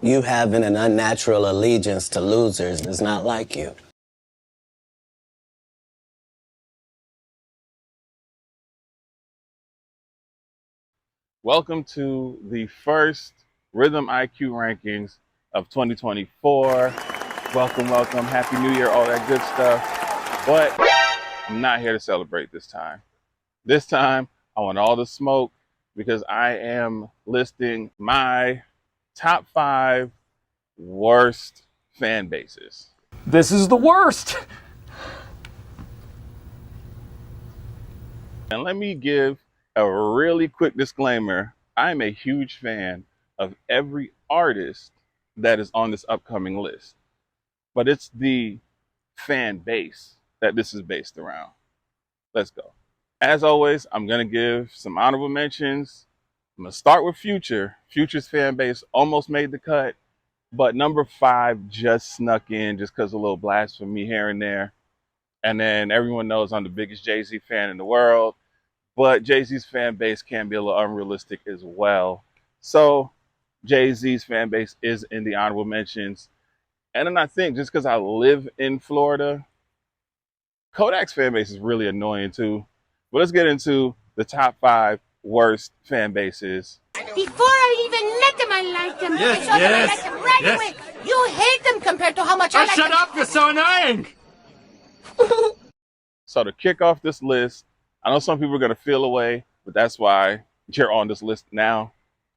You having an unnatural allegiance to losers is not like you. Welcome to the first Rhythm IQ rankings of 2024. Welcome. Happy New Year, all that good stuff. But I'm not here to celebrate this time. This time, I want all the smoke because I am listing my top 5 worst fan bases. This is the worst. And let me give a really quick disclaimer. I'm a huge fan of every artist that is on this upcoming list, but it's the fan base that this is based around. Let's go. As always, I'm going to give some honorable mentions. I'm going to start with Future. Future's fan base almost made the cut, but number 5 just snuck in just because a little blasphemy here and there. And then everyone knows I'm the biggest Jay-Z fan in the world. But Jay-Z's fan base can be a little unrealistic as well. So Jay-Z's fan base is in the honorable mentions. And then I think just because I live in Florida, Kodak's fan base is really annoying too. But let's get into the top 5 worst fan bases. Before I even met them, I liked them. Yes, I yes, liked them right yes. away. You hate them compared to how much I like Shut them. up, you're so annoying. So to kick off this list, I know some people are going to feel away, but that's why you're on this list now.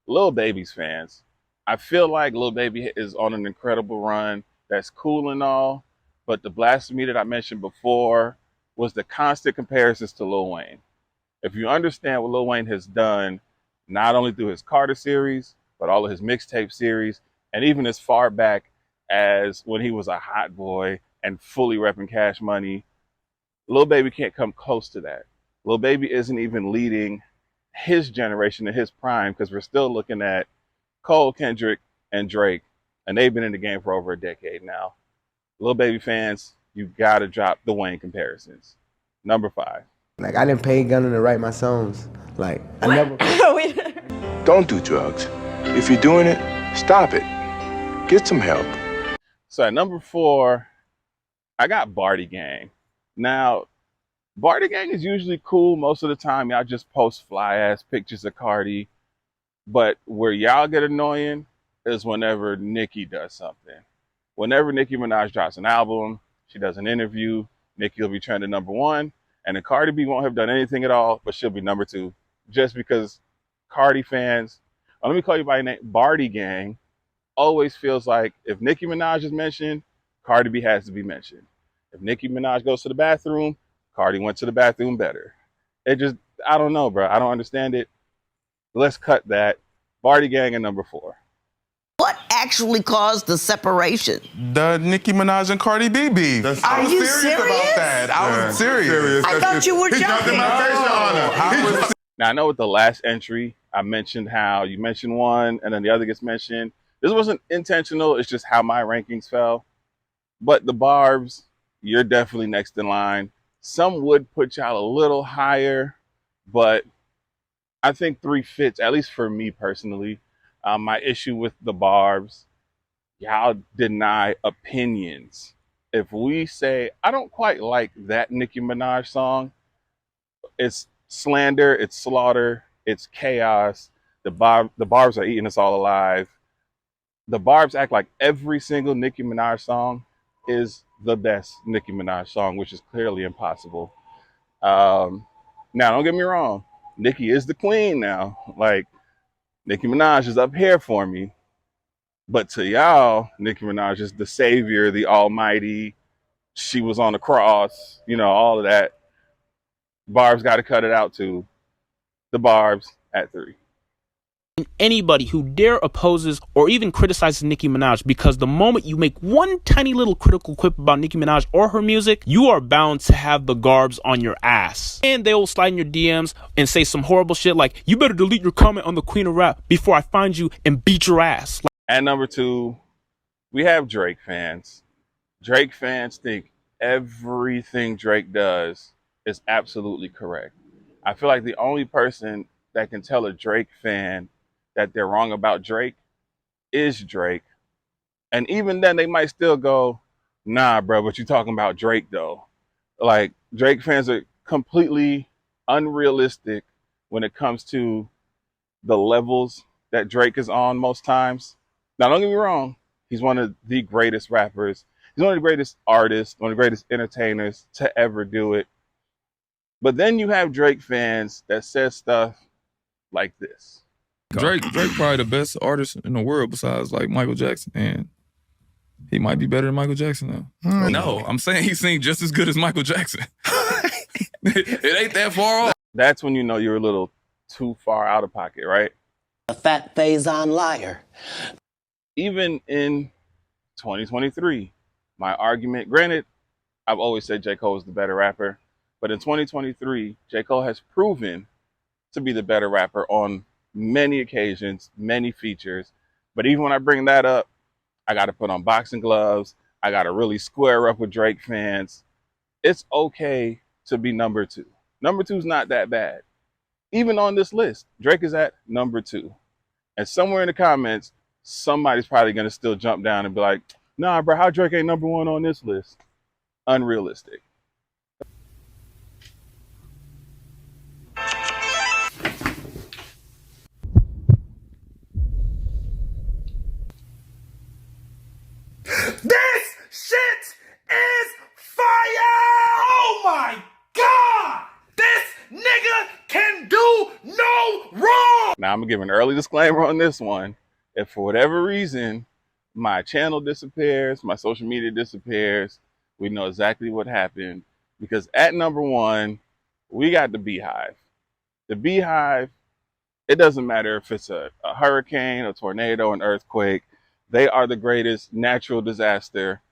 Lil Baby's fans. I feel like Lil Baby is on an incredible run. That's cool and all, but the blasphemy that I mentioned before was the constant comparisons to Lil Wayne. If you understand what Lil Wayne has done, not only through his Carter series, but all of his mixtape series, and even as far back as when he was a hot boy and fully repping Cash Money, Lil Baby can't come close to that. Lil Baby isn't even leading his generation in his prime because we're still looking at Cole, Kendrick, and Drake, and they've been in the game for over a decade now. Lil Baby fans, you gotta drop the Wayne comparisons. Number 5. Like, I didn't pay Gunna to write my songs. Like, I never. Don't do drugs. If you're doing it, stop it. Get some help. So at number 4, I got Barty Gang. Now, Barty Gang is usually cool most of the time. Y'all just post fly ass pictures of Cardi. But where y'all get annoying is whenever Nicki does something. Whenever Nicki Minaj drops an album, she does an interview, Nicki will be trending number 1, and then Cardi B won't have done anything at all, but she'll be number 2. Just because Cardi fans, let me call you by name, Barty Gang, always feels like if Nicki Minaj is mentioned, Cardi B has to be mentioned. If Nicki Minaj goes to the bathroom, Cardi went to the bathroom better. It just, I don't know, bro. I don't understand it. Let's cut that. Barty Gang at number 4. What actually caused the separation? The Nicki Minaj and Cardi B beef. Are you serious about that? I was serious. I thought you were joking. Now, I know with the last entry, I mentioned how you mentioned one and then the other gets mentioned. This wasn't intentional. It's just how my rankings fell. But the Barbs, you're definitely next in line. Some would put y'all a little higher, but I think 3 fits, at least for me personally. My issue with the Barbs, y'all deny opinions. If we say, I don't quite like that Nicki Minaj song, it's slander, it's slaughter, it's chaos. The Barbs are eating us all alive. The Barbs act like every single Nicki Minaj song is the best Nicki Minaj song, which is clearly impossible. Now, don't get me wrong. Nicki is the queen now. Like, Nicki Minaj is up here for me. But to y'all, Nicki Minaj is the savior, the almighty. She was on the cross, all of that. Barb's got to cut it out too. The Barbs at 3. Anybody who dare opposes or even criticizes Nicki Minaj, because the moment you make one tiny little critical quip about Nicki Minaj or her music, you are bound to have the Garbs on your ass. And they will slide in your DMs and say some horrible shit like, you better delete your comment on the Queen of Rap before I find you and beat your ass. At number 2, we have Drake fans. Drake fans think everything Drake does is absolutely correct. I feel like the only person that can tell a Drake fan that they're wrong about Drake is Drake, And even then, they might still go, nah, bro, but you talking about Drake, though. Like, Drake fans are completely unrealistic when it comes to the levels that Drake is on most times. Now, don't get me wrong. He's one of the greatest rappers. He's one of the greatest artists, one of the greatest entertainers to ever do it. But then you have Drake fans that says stuff like this. Drake probably the best artist in the world besides like Michael Jackson, and he might be better than Michael Jackson now. No, I'm saying he sings just as good as Michael Jackson. It ain't that far off. That's when you know you're a little too far out of pocket, right? A fat Faison liar. Even in 2023, my argument, granted, I've always said J. Cole is the better rapper, but in 2023, J. Cole has proven to be the better rapper on many occasions, many features. But even when I bring that up, I got to put on boxing gloves. I got to really square up with Drake fans. It's okay to be number two. Number two is not that bad. Even on this list, Drake is at number 2. And somewhere in the comments, somebody's probably going to still jump down and be like, nah, bro, how Drake ain't number 1 on this list? Unrealistic. This shit is fire! Oh my God! This nigga can do no wrong! Now, I'm going to give an early disclaimer on this one. If for whatever reason, my channel disappears, my social media disappears, we know exactly what happened. Because at number 1, we got the Beehive. The Beehive, it doesn't matter if it's a hurricane, a tornado, an earthquake. They are the greatest natural disaster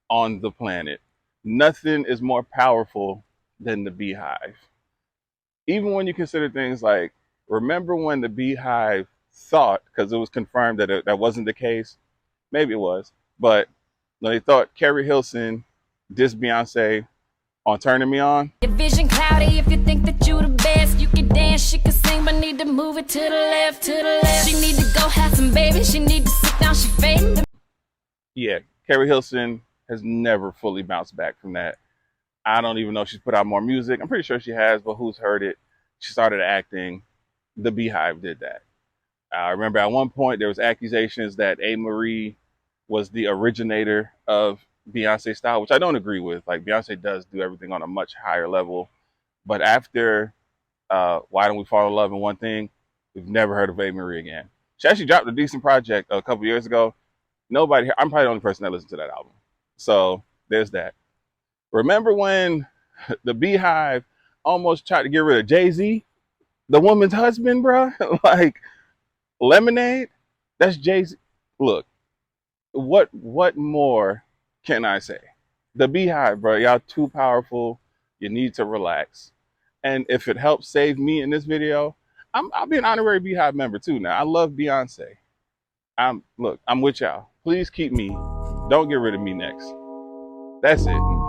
on the planet. Nothing is more powerful than the Beehive. Even when you consider things like, remember when the Beehive thought, because it was confirmed that that wasn't the case, maybe it was, but when they thought Carrie Hilson dissed Beyonce on Turning Me On. Your vision cloudy if you think that you the best. You can dance, she can sing, but need to move it to the left, to the left. She need to go have some baby, she need to sit down, she fading. Yeah, Carrie Hilson has never fully bounced back from that. I don't even know if she's put out more music. I'm pretty sure she has, but who's heard it? She started acting. The Beehive did that. I remember at one point there was accusations that A. Marie was the originator of Beyonce style, which I don't agree with. Like, Beyonce does do everything on a much higher level. But after Why Don't We Fall in Love in One Thing, we've never heard of A. Marie again. She actually dropped a decent project a couple years ago. Nobody here, I'm probably the only person that listened to that album. So there's that. Remember when the Beehive almost tried to get rid of Jay-Z, the woman's husband, bro? Like, Lemonade? That's Jay-Z. Look, what more can I say? The Beehive, bro, y'all too powerful. You need to relax. And if it helps save me in this video, I'll be an honorary Beehive member too now. I love Beyonce. I'm with y'all. Please keep me. Don't get rid of me next. That's it.